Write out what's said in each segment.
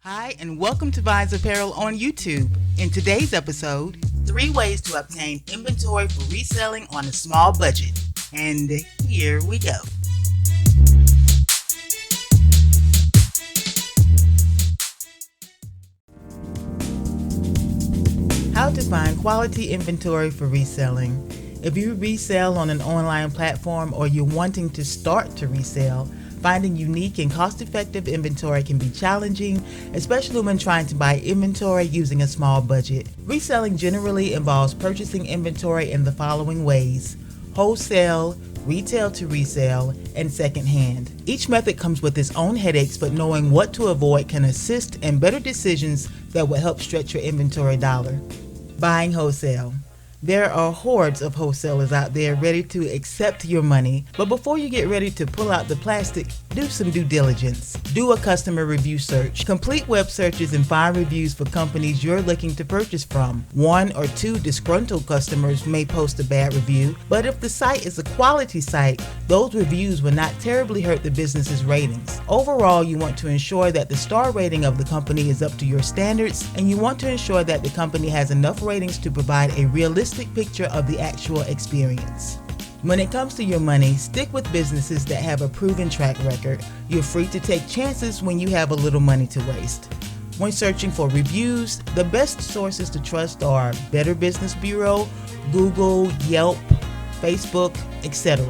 Hi, and welcome to Vynes Apparel on YouTube. In today's episode, 3 ways to obtain inventory for reselling on a small budget. And here we go. How to find quality inventory for reselling. If you resell on an online platform or you're wanting to start to resell, finding unique and cost-effective inventory can be challenging, especially when trying to buy inventory using a small budget. Reselling generally involves purchasing inventory in the following ways: wholesale, retail to resell, and secondhand. Each method comes with its own headaches, but knowing what to avoid can assist in better decisions that will help stretch your inventory dollar. Buying wholesale. There are hordes of wholesalers out there ready to accept your money, but before you get ready to pull out the plastic, do some due diligence. Do a customer review search. Complete web searches and find reviews for companies you're looking to purchase from. 1 or 2 disgruntled customers may post a bad review, but if the site is a quality site, those reviews will not terribly hurt the business's ratings. Overall, you want to ensure that the star rating of the company is up to your standards, and you want to ensure that the company has enough ratings to provide a realistic picture of the actual experience. When it comes to your money, stick with businesses that have a proven track record. You're free to take chances when you have a little money to waste. When searching for reviews, the best sources to trust are Better Business Bureau, Google, Yelp, Facebook, etc.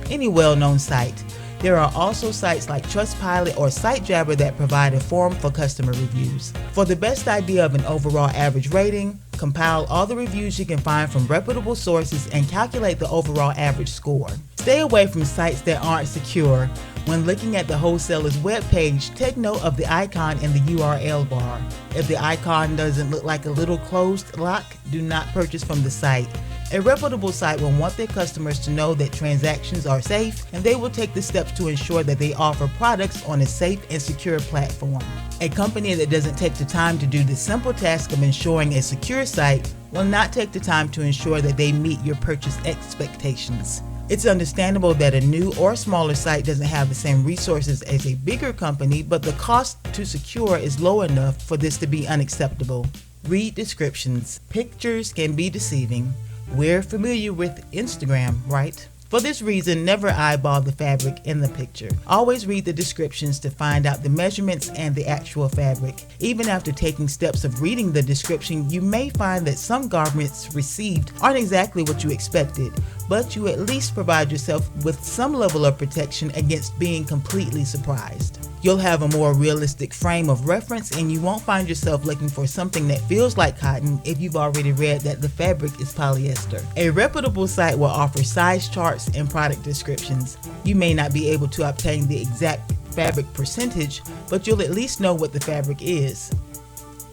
Any well-known site. There are also sites like Trustpilot or SiteJabber that provide a forum for customer reviews. For the best idea of an overall average rating, compile all the reviews you can find from reputable sources and calculate the overall average score. Stay away from sites that aren't secure. When looking at the wholesaler's webpage, take note of the icon in the URL bar. If the icon doesn't look like a little closed lock, do not purchase from the site. A reputable site will want their customers to know that transactions are safe, and they will take the steps to ensure that they offer products on a safe and secure platform. A company that doesn't take the time to do the simple task of ensuring a secure site will not take the time to ensure that they meet your purchase expectations. It's understandable that a new or smaller site doesn't have the same resources as a bigger company, but the cost to secure is low enough for this to be unacceptable. Read descriptions. Pictures can be deceiving. We're familiar with Instagram, right? For this reason, never eyeball the fabric in the picture. Always read the descriptions to find out the measurements and the actual fabric. Even after taking steps of reading the description, you may find that some garments received aren't exactly what you expected, but you at least provide yourself with some level of protection against being completely surprised. You'll have a more realistic frame of reference, and you won't find yourself looking for something that feels like cotton if you've already read that the fabric is polyester. A reputable site will offer size charts and product descriptions. You may not be able to obtain the exact fabric percentage, but you'll at least know what the fabric is.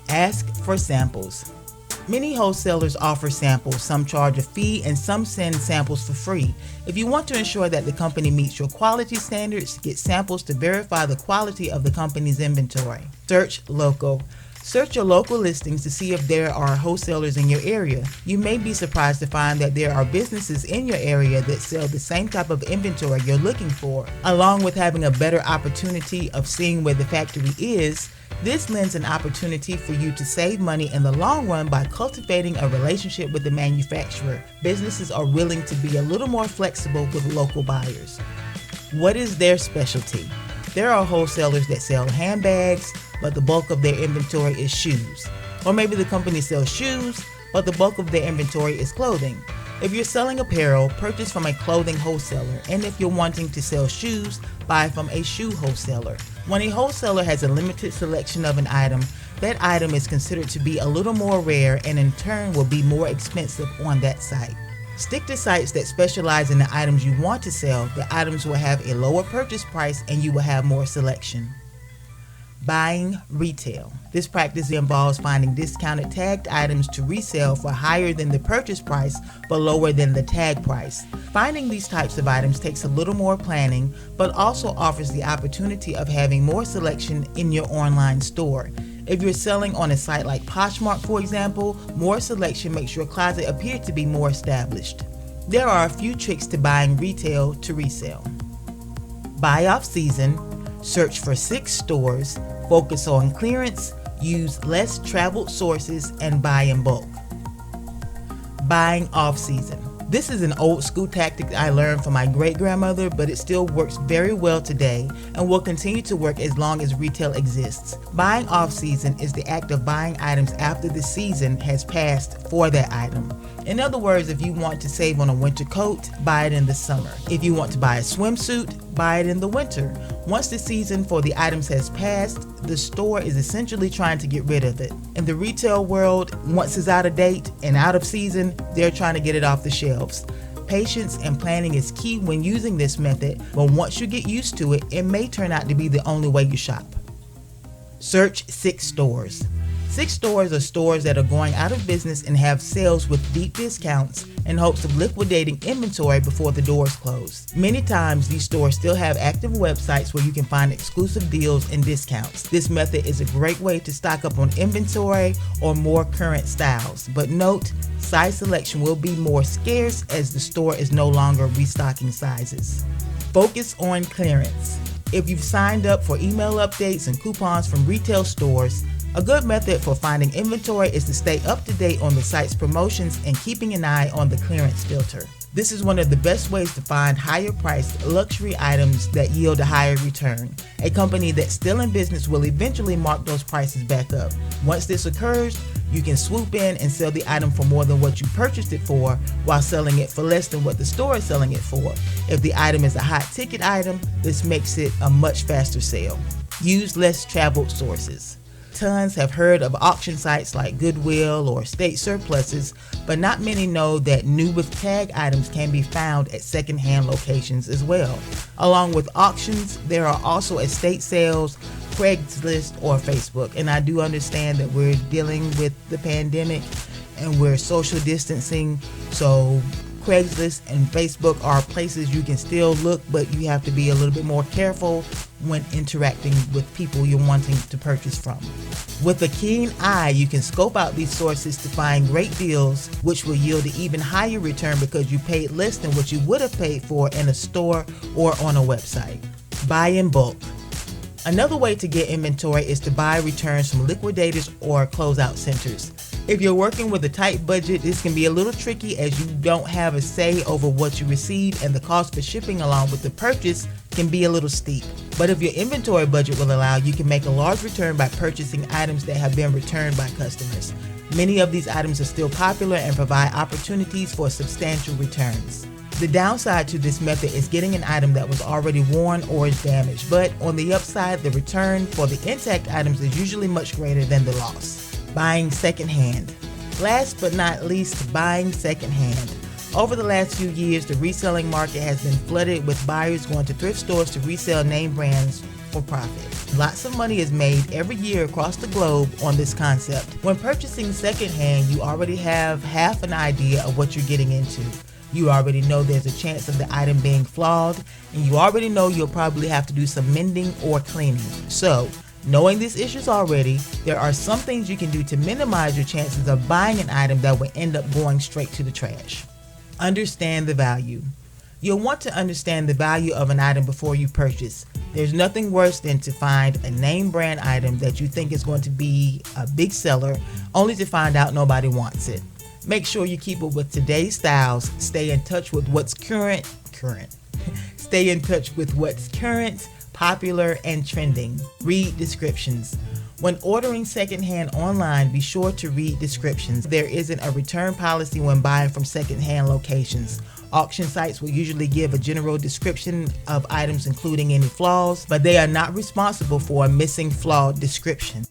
Ask for samples. Many wholesalers offer samples. Some charge a fee and some send samples for free. If you want to ensure that the company meets your quality standards, get samples to verify the quality of the company's inventory. Search local. Search your local listings to see if there are wholesalers in your area. You may be surprised to find that there are businesses in your area that sell the same type of inventory you're looking for. Along with having a better opportunity of seeing where the factory is, this lends an opportunity for you to save money in the long run by cultivating a relationship with the manufacturer. Businesses are willing to be a little more flexible with local buyers. What is their specialty? There are wholesalers that sell handbags, but the bulk of their inventory is shoes. Or maybe the company sells shoes, but the bulk of their inventory is clothing. If you're selling apparel, purchase from a clothing wholesaler, and if you're wanting to sell shoes, buy from a shoe wholesaler. When a wholesaler has a limited selection of an item, that item is considered to be a little more rare and in turn will be more expensive on that site. Stick to sites that specialize in the items you want to sell. The items will have a lower purchase price and you will have more selection. Buying retail. This practice involves finding discounted tagged items to resell for higher than the purchase price but lower than the tag price. Finding these types of items takes a little more planning, but also offers the opportunity of having more selection in your online store. If you're selling on a site like Poshmark, for example, more selection makes your closet appear to be more established. There are a few tricks to buying retail to resell. Buy off season. Search for 6 stores, Focus on clearance, use less traveled sources, and buy in bulk. Buying off-season. This is an old school tactic I learned from my great-grandmother, but it still works very well today and will continue to work as long as retail exists. Buying off-season is the act of buying items after the season has passed for that item. In other words, if you want to save on a winter coat, buy it in the summer. If you want to buy a swimsuit, buy it in the winter. Once the season for the items has passed, the store is essentially trying to get rid of it. In the retail world, once it's out of date and out of season, they're trying to get it off the shelves. Patience and planning is key when using this method, but once you get used to it, it may turn out to be the only way you shop. Search 6 stores. 6 stores are stores that are going out of business and have sales with deep discounts in hopes of liquidating inventory before the doors close. Many times these stores still have active websites where you can find exclusive deals and discounts. This method is a great way to stock up on inventory or more current styles. But note, size selection will be more scarce as the store is no longer restocking sizes. Focus on clearance. If you've signed up for email updates and coupons from retail stores, a good method for finding inventory is to stay up to date on the site's promotions and keeping an eye on the clearance filter. This is one of the best ways to find higher priced luxury items that yield a higher return. A company that's still in business will eventually mark those prices back up. Once this occurs, you can swoop in and sell the item for more than what you purchased it for while selling it for less than what the store is selling it for. If the item is a hot ticket item, this makes it a much faster sale. Use less traveled sources. Tons have heard of auction sites like Goodwill or State Surpluses, but not many know that new with tag items can be found at secondhand locations as well. Along with auctions, there are also estate sales, Craigslist, or Facebook. And I do understand that we're dealing with the pandemic and we're social distancing, so Craigslist and Facebook are places you can still look, but you have to be a little bit more careful when interacting with people you're wanting to purchase from. With a keen eye, you can scope out these sources to find great deals, which will yield an even higher return because you paid less than what you would have paid for in a store or on a website. Buy in bulk. Another way to get inventory is to buy returns from liquidators or closeout centers. If you're working with a tight budget, this can be a little tricky as you don't have a say over what you receive, and the cost for shipping along with the purchase can be a little steep. But if your inventory budget will allow, you can make a large return by purchasing items that have been returned by customers. Many of these items are still popular and provide opportunities for substantial returns. The downside to this method is getting an item that was already worn or is damaged, but on the upside, the return for the intact items is usually much greater than the loss. Buying secondhand. Last but not least, buying secondhand. Over the last few years, the reselling market has been flooded with buyers going to thrift stores to resell name brands for profit. Lots of money is made every year across the globe on this concept. When purchasing secondhand, you already have half an idea of what you're getting into. You already know there's a chance of the item being flawed, and you already know you'll probably have to do some mending or cleaning. So, knowing these issues already, there are some things you can do to minimize your chances of buying an item that will end up going straight to the trash. Understand the value. You'll want to understand the value of an item before you purchase. There's nothing worse than to find a name brand item that you think is going to be a big seller, only to find out nobody wants it. Make sure you keep up with today's styles. Stay in touch with what's current. Stay in touch with what's current, popular, and trending. Read descriptions. When ordering secondhand online, be sure to read descriptions. There isn't a return policy when buying from secondhand locations. Auction sites will usually give a general description of items including any flaws, but they are not responsible for a missing flawed description.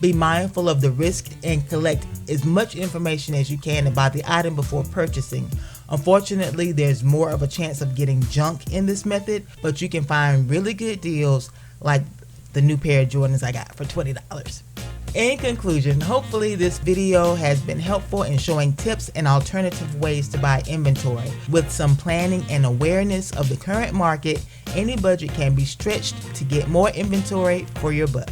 Be mindful of the risk and collect as much information as you can about the item before purchasing. Unfortunately, there's more of a chance of getting junk in this method, but you can find really good deals like the new pair of Jordans I got for $20. In conclusion, hopefully this video has been helpful in showing tips and alternative ways to buy inventory. With some planning and awareness of the current market, any budget can be stretched to get more inventory for your buck.